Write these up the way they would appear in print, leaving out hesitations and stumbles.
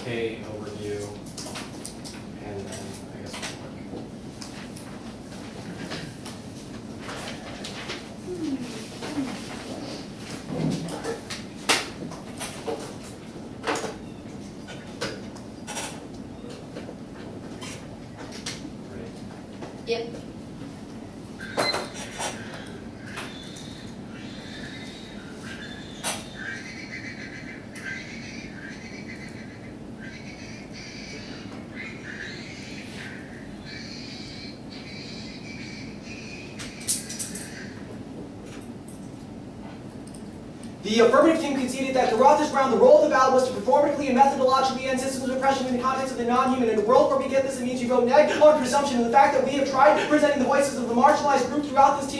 K overview, and then I guess we'll work. Great. Yep. The affirmative team conceded that throughout this round, the role of the ballot was to performatively and methodologically end systems of oppression in the context of the non-human. In a world where we get this, it means you vote neg on presumption. And the fact that we have tried presenting the voices of the marginalized group throughout this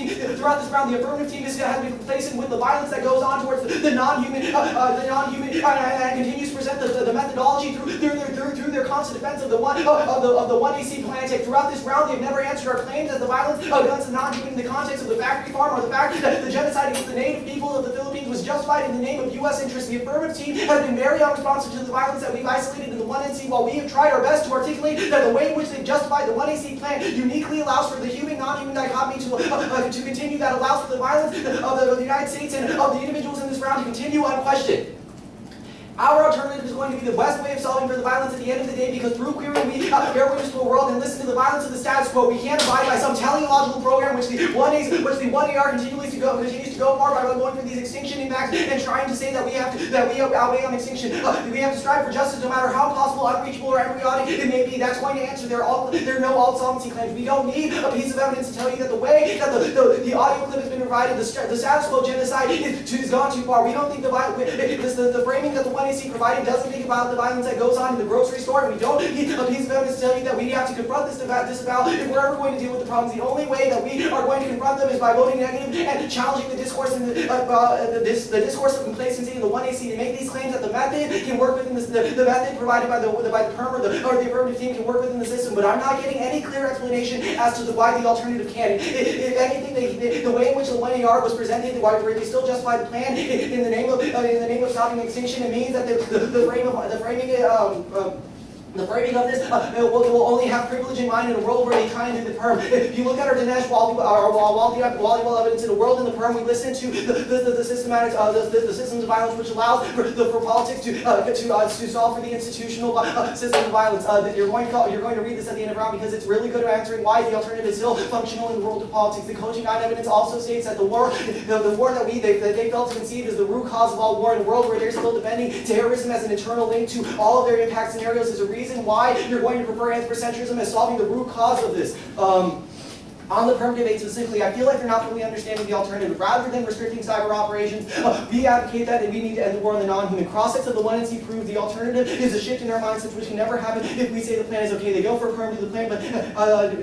round, the affirmative team has been complacent with the violence that goes on towards the non-human, and continues to present the methodology through their constant defense of the 1AC plan take. Throughout this round, they have never answered our claims that the violence against the non-human in the context of the factory farm, or the fact that the genocide against the native people of the Philippines was justified in the name of U.S. interests. The affirmative team has been very unresponsive to the violence that we've isolated in the 1NC, while we have tried our best to articulate that the way in which they've justified the 1AC plan uniquely allows for the human-non-human dichotomy to continue, that allows for the violence of the United States and of the individuals in this round to continue unquestioned. Our alternative is going to be the best way of solving for the violence at the end of the day, because through queering we bear witness to a world and listen to the violence of the status quo. We can't abide by some teleological program which the 1AR continues to go far by going through these extinction impacts and trying to say that we outweigh on extinction. We have to strive for justice no matter how impossible, unreachable, or embryonic it may be. That's going to answer there are no alt-solvency claims. We don't need a piece of evidence to tell you that the way that the audio clip has been provided, the status quo genocide is gone too far. We don't think the framing that the 1AC provided doesn't think about the violence that goes on in the grocery store, and we don't need a piece of evidence to tell you that we have to confront this disavow if we're ever going to deal with the problems. The only way that we are going to confront them is by voting negative and challenging the discourse and the discourse of complacency in the 1AC to make these claims that the method can work within the method provided by the PERM or the affirmative team can work within the system. But I'm not getting any clear explanation as to why the alternative can. If anything, the way in which the 1AR was presented, where they still justify the plan in the name of stopping extinction, it means that the framing of this will only have privilege in mind in a world where they try and do the PERM. If you look at our Dinesh Waliwal evidence in a world in the PERM, we listen to the systems of violence which allows for politics to solve for the institutional systems of violence. You're going to read this at the end of the round because it's really good at answering why the alternative is still functional in the world of politics. The Cogent Guide evidence also states that the war that they felt to conceive is the root cause of all war in a world where they're still defending terrorism as an internal link to all of their impact scenarios is a reason why you're going to prefer anthropocentrism as solving the root cause of this. On the PERM debate specifically, I feel like they're not fully understanding the alternative. Rather than restricting cyber operations, we advocate that we need to end the war on the non-human. Cross-sects of the 1NC prove the alternative is a shift in our mindsets which can never happen if we say the plan is okay. They go for PERM do the plan, but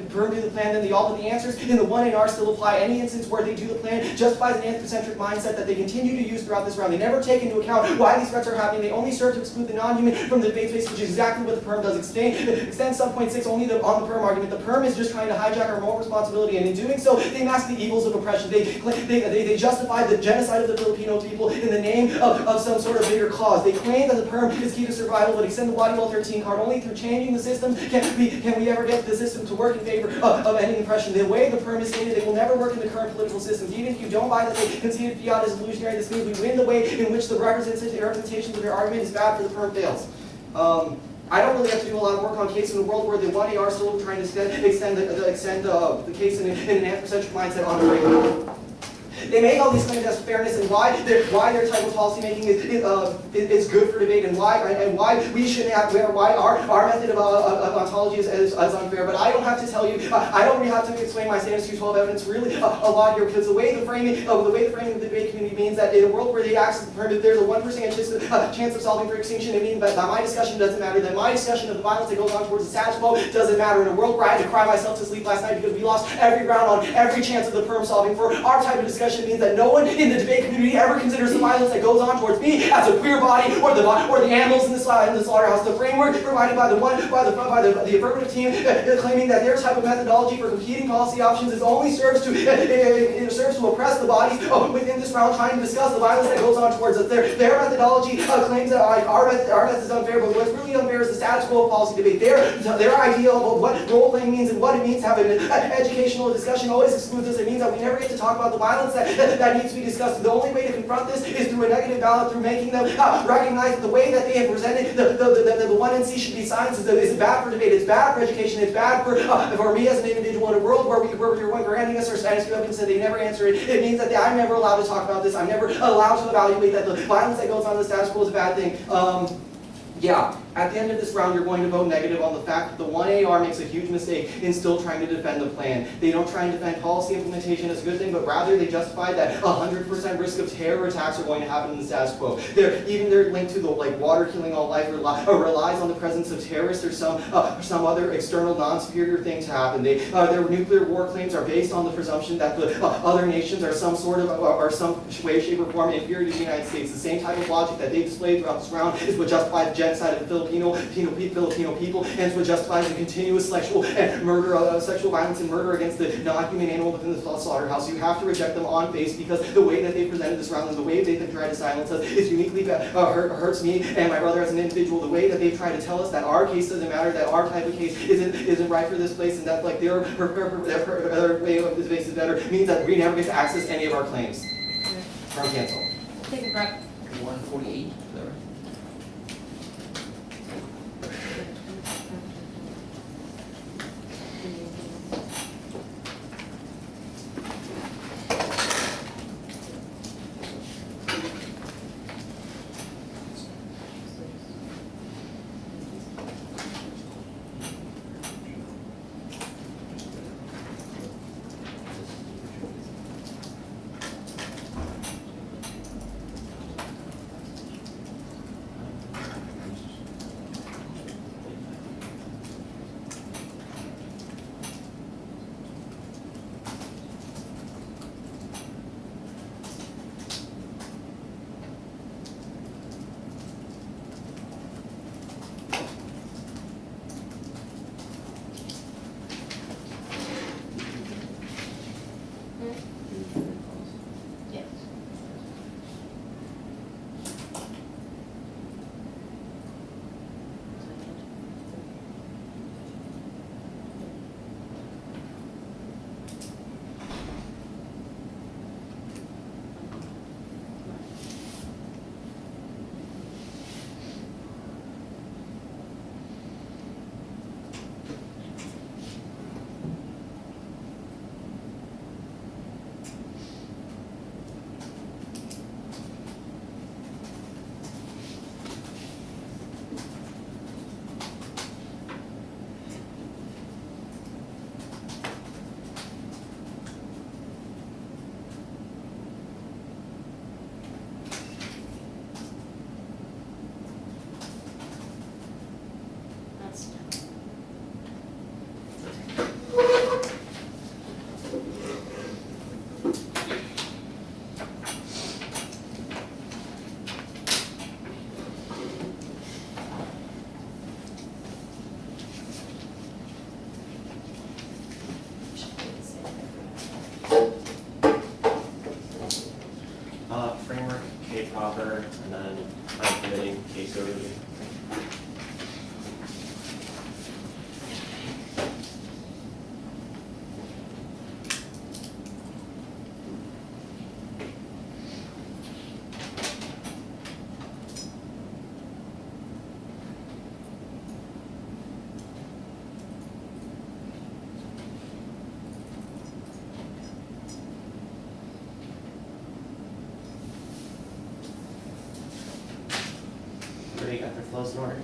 PERM do the plan, then they all but the answers in the 1AR still apply. Any instance where they do the plan justifies an anthropocentric mindset that they continue to use throughout this round. They never take into account why these threats are happening. They only serve to exclude the non-human from the debate space, which is exactly what the PERM does. Extend sub point 6 only on the PERM argument. The PERM is just trying to hijack our moral responsibility, and in doing so, they mask the evils of oppression. They justify the genocide of the Filipino people in the name of some sort of bigger cause. They claim that the PERM is key to survival, but extend the Waliwal 13 card. Only through changing the system can we ever get the system to work in favor of ending oppression. The way the PERM is stated, it will never work in the current political systems. Even if you don't buy that they conceded fiat is illusionary, this means we win the way in which the representations of their argument is bad for the PERM fails. I don't really have to do a lot of work on cases in a world where the 1AR is still trying to extend the case in an anthropocentric mindset on a regular. They make all these claims as fairness and why their type of policymaking is good for debate and why we shouldn't have why our method of ontology is unfair. But I don't have to tell you. I don't really have to explain my Standards 212 evidence really a lot here, because the way the framing of the debate community means that in a world where they access the PERM, if there's a 1% chance of solving for extinction, it means that my discussion doesn't matter. That my discussion of the violence that goes on towards the status quo doesn't matter. In a world where I had to cry myself to sleep last night because we lost every round on every chance of the PERM solving for our type of discussion means that no one in the debate community ever considers the violence that goes on towards me as a queer body or the animals in the slaughterhouse. The framework provided by the affirmative team claiming that their type of methodology for competing policy options is only serves to oppress the bodies within this round trying to discuss the violence that goes on towards us. Their methodology claims that our method is unfair, but what's really unfair status quo policy debate. Their idea of what role-playing means and what it means to have an educational discussion always excludes us. It means that we never get to talk about the violence that needs to be discussed. The only way to confront this is through a negative ballot, through making them recognize that the way that they have presented the 1NC should be silenced is bad for debate, it's bad for education, it's bad for me as an individual in a world where you're handing us our status quo evidence and they never answer it. It means that I'm never allowed to talk about this. I'm never allowed to evaluate that the violence that goes on in the status quo is a bad thing. Yeah, at the end of this round, you're going to vote negative on the fact that the 1AR makes a huge mistake in still trying to defend the plan. They don't try and defend policy implementation as a good thing, but rather they justify that 100% risk of terror attacks are going to happen in the status quo. Even their link to the water killing all life relies on the presence of terrorists or some other external non-superior thing to happen. Their nuclear war claims are based on the presumption that the other nations are some way, shape, or form inferior to the United States. The same type of logic that they displayed throughout this round is what justifies the genocide of the Filipino people, and it's what justifies the continuous sexual violence and murder against the non-human animal within the slaughterhouse. You have to reject them on face because the way that they presented this round and the way they've tried to silence us is uniquely hurts me and my brother as an individual. The way that they've tried to tell us that our case doesn't matter, that our type of case isn't right for this place, and that their way of this place is better means that we never get to access any of our claims. Round cancel. Take a breath. 148, is that right? Yes. That's done. Framework, K proper, and then I'm committing case overview. Everybody got their flows in order?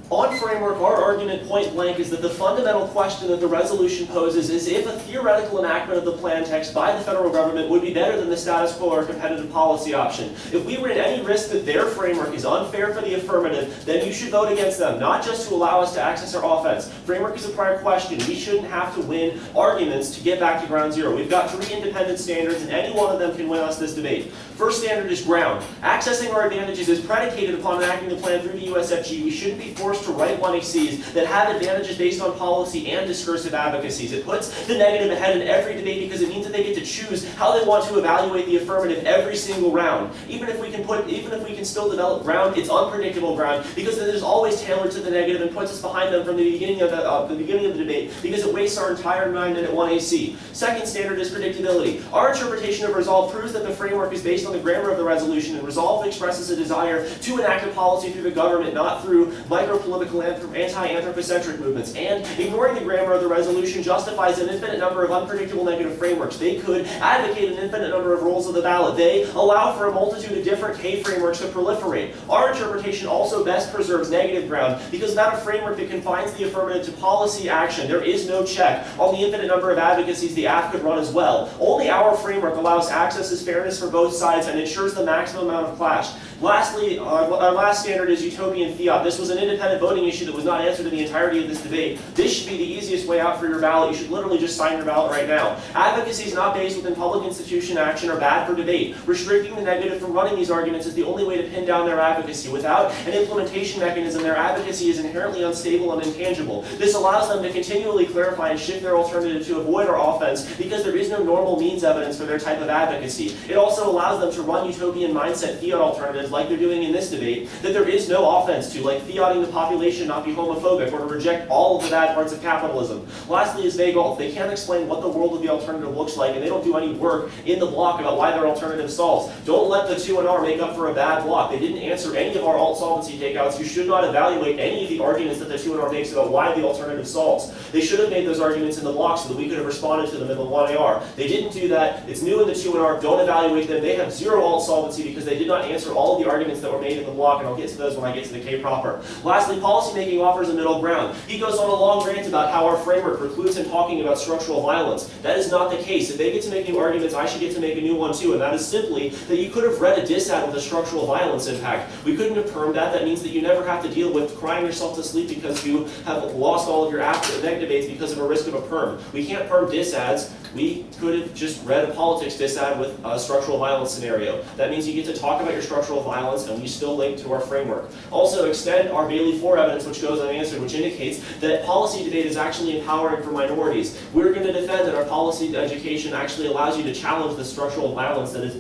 On framework, our argument point blank is that the fundamental question that the resolution poses is if a theoretical enactment of the plan text by the federal government would be better than the status quo or competitive policy option. If we ran any risk that their framework is unfair for the affirmative, then you should vote against them, not just to allow us to access our offense. Framework is a prior question. We shouldn't have to win arguments to get back to ground zero. We've got 3 independent standards, and any one of them can win us this debate. First standard is ground. Accessing our advantages is predicated upon enacting the plan through the USFG. We shouldn't be forced to write like 1ACs, that have advantages based on policy and discursive advocacies. It puts the negative ahead in every debate because it means that they get to choose how they want to evaluate the affirmative every single round. Even if we can still develop ground, it's unpredictable ground because it is always tailored to the negative and puts us behind them from the beginning of the debate because it wastes our entire 9-minute 1AC. Second standard is predictability. Our interpretation of resolve proves that the framework is based on the grammar of the resolution, and resolve expresses a desire to enact a policy through the government, not through micro-political anti-anthropocentric movements. And ignoring the grammar of the resolution justifies an infinite number of unpredictable negative frameworks. They could advocate an infinite number of rules of the ballot. They allow for a multitude of different K frameworks to proliferate. Our interpretation also best preserves negative ground because without a framework that confines the affirmative to policy action, there is no check on the infinite number of advocacies the AF could run as well. Only our framework allows access as fairness for both sides and ensures the maximum amount of clash. Lastly, our last standard is utopian fiat. This was an independent voting issue that was not answered in the entirety of this debate. This should be the easiest way out for your ballot. You should literally just sign your ballot right now. Advocacies not based within public institution action are bad for debate. Restricting the negative from running these arguments is the only way to pin down their advocacy. Without an implementation mechanism, their advocacy is inherently unstable and intangible. This allows them to continually clarify and shift their alternative to avoid our offense because there is no normal means evidence for their type of advocacy. It also allows them to run utopian mindset fiat alternatives like they're doing in this debate that there is no offense to, like fiating the population not be homophobic or to reject all of the bad parts of capitalism. Lastly is vague alt. They can't explain what the world of the alternative looks like, and they don't do any work in the block about why their alternative solves. Don't let the 2 and R make up for a bad block. They didn't answer any of our alt solvency takeouts. You should not evaluate any of the arguments that the 2 and R makes about why the alternative solves. They should have made those arguments in the block so that we could have responded to them in the 1AR. They didn't do that. It's new in the 2 and R. Don't evaluate them. They have zero alt solvency because they did not answer all of the arguments that were made in the block, and I'll get to those when I get to the K proper. Lastly, policymaking offers a middle ground. He goes on a long rant about how our framework precludes him talking about structural violence. That is not the case. If they get to make new arguments, I should get to make a new one too, and that is simply that you could have read a dissat with a structural violence impact. We couldn't have permed that. That means that you never have to deal with crying yourself to sleep because you have lost all of your neg debates because of a risk of a perm. We can't perm disads. We could have just read a politics dissad with a structural violence scenario. That means you get to talk about your structural violence and you still link to our framework. Also, extend our Bailey 4 evidence, which goes unanswered, which indicates that policy debate is actually empowering for minorities. We're going to defend that our policy education actually allows you to challenge the structural violence that is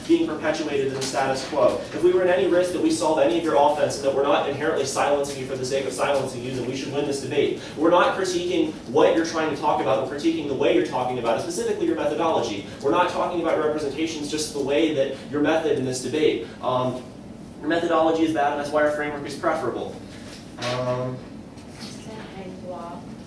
being perpetuated in the status quo. If we were in any risk that we solve any of your offense and that we're not inherently silencing you for the sake of silencing you, then we should win this debate. We're not critiquing what you're trying to talk about, we're critiquing the way you're talking about it, specifically your methodology. We're not talking about your representations, just the way that your method in this debate. Your methodology is bad, and that's why our framework is preferable.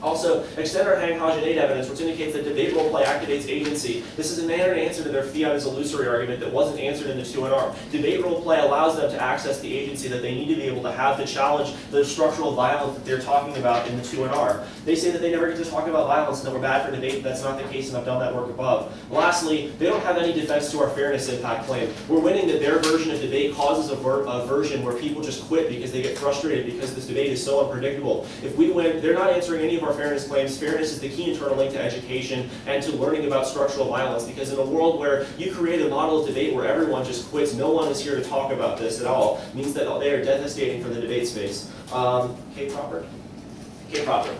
Also, extend our Hang-Hajanate evidence, which indicates that debate roleplay activates agency. This is a manner to answer to their fiat as illusory argument that wasn't answered in the 2 and R. Debate roleplay allows them to access the agency that they need to be able to have to challenge the structural violence that they're talking about in the 2 and R. They say that they never get to talk about violence and that we're bad for debate. That's not the case, and I've done that work above. Lastly, they don't have any defense to our fairness impact claim. We're winning that their version of debate causes a version where people just quit because they get frustrated because this debate is so unpredictable. If we win, they're not answering any of our fairness claims. Fairness is the key internal link to education and to learning about structural violence, because in a world where you create a model of debate where everyone just quits, no one is here to talk about this at all, means that they are devastating for the debate space. K proper? K proper.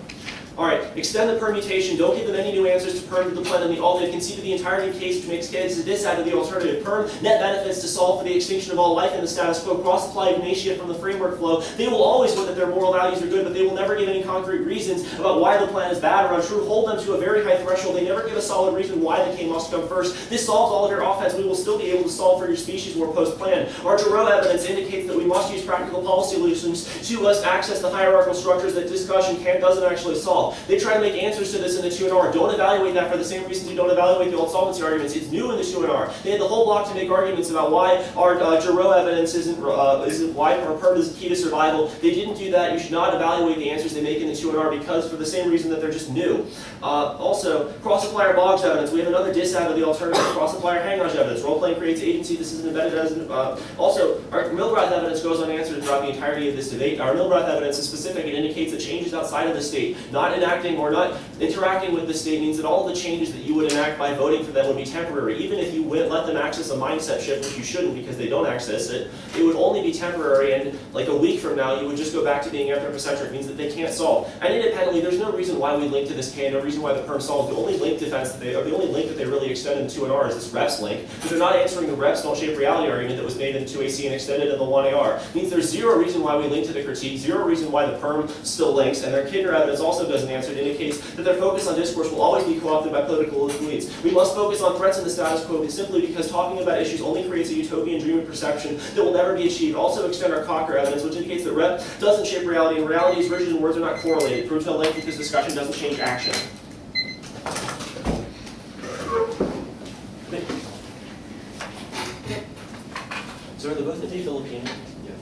All right, extend the permutation. Don't give them any new answers to perm to the plenum. All they've conceded the entirety of case, which makes cases a diss out of the alternative. Perm, net benefits to solve for the extinction of all life in the status quo. Cross-apply Ignatia from the framework flow. They will always know that their moral values are good, but they will never give any concrete reasons about why the plan is bad or untrue. Hold them to a very high threshold. They never give a solid reason why the K must come first. This solves all of your offense. We will still be able to solve for your species war post-plan. Our Giroux evidence indicates that we must use practical policy solutions to access the hierarchical structures that discussion doesn't actually solve. They try to make answers to this in the 2 and R. Don't evaluate that for the same reasons you don't evaluate the alt solvency arguments. It's new in the 2 and R. They had the whole block to make arguments about why our Giroux evidence isn't why our perm is key to survival. They didn't do that. You should not evaluate the answers they make in the 2 and R because for the same reason that they're just new. Also, cross-applier Boggs evidence. We have another diss out of the alternative cross-applier Hang-Hajanate evidence. Role-playing creates agency. This is embedded as also, our Milbrath evidence goes unanswered throughout the entirety of this debate. Our Milbrath evidence is specific. It indicates that changes outside of the state, not not enacting or not interacting with the state means that all the changes that you would enact by voting for them would be temporary. Even if you let them access a mindset shift, which you shouldn't because they don't access it, it would only be temporary, and like a week from now, you would just go back to being anthropocentric, means that they can't solve. And independently, there's no reason why we link to this K, no reason why the perm solves. The only link defense that they, or the only link that they really extend in 2NR is this reps link, but they're not answering the reps don't shape reality argument that was made in 2AC and extended in the 1AR. It means there's zero reason why we link to the critique, zero reason why the perm still links, and their Kidner evidence also doesn't answer. It indicates that their focus on discourse will always be co-opted by political elites. We must focus on threats in the status quo simply because talking about issues only creates a utopian dream of perception that will never be achieved. Also extend our Cocker evidence, which indicates that rep doesn't shape reality, and reality is rigid and words are not correlated. Proves no link because discussion doesn't change action. So are they both the Filipino? Yeah.